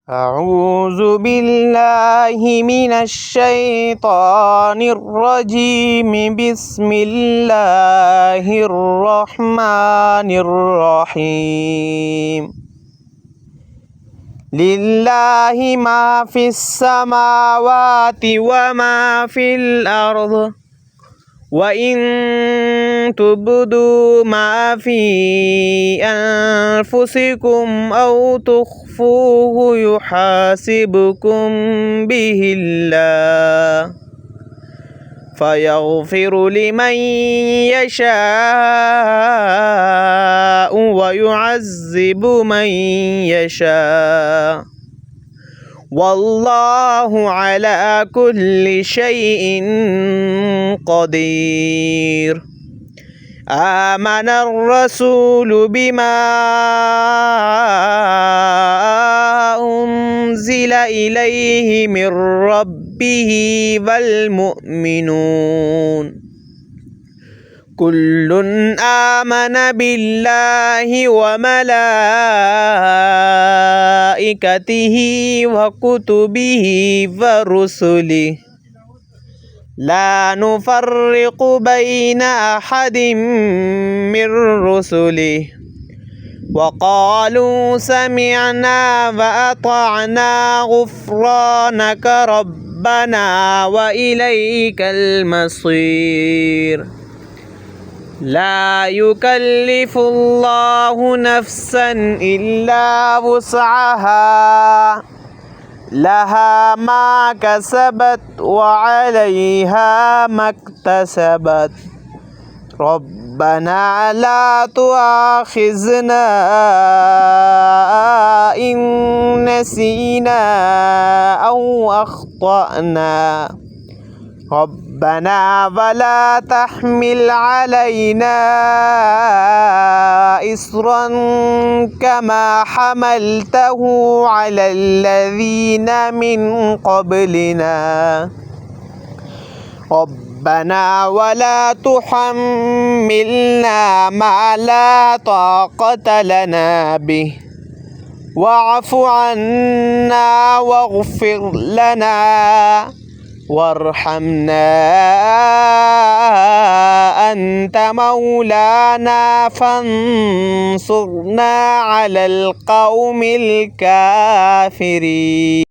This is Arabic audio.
أعوذ بالله من الشيطان الرجيم. بسم الله الرحمن الرحيم. لله ما في السماوات وما في الأرض، وإن تبدوا ما في أنفسكم أو تخفوه يحاسبكم به الله، فيغفر لمن يشاء ويعذب من يشاء، والله على كل شيء قدير. آمن الرسول بما أنزل إليه من ربه والمؤمنون كل آمن بالله وملائكته وكتبه ورسله لا نفرق بين أحد من رسله، وقالوا سمعنا وأطعنا غفرانك ربنا وإليك المصير. لا يكلف الله نفسا إلا وسعها، لها ما كسبت وعليها ما اكتسبت. ربنا لا تؤاخذنا إن نسينا أو أخطأنا، ربنا ولا تحمل علينا إصرا كما حملته على الذين من قبلنا، ربنا ولا تحملنا ما لا طاقة لنا به، واعف عنا واغفر لنا وارحمنا، أنت مولانا فانصرنا على القوم الكافرين.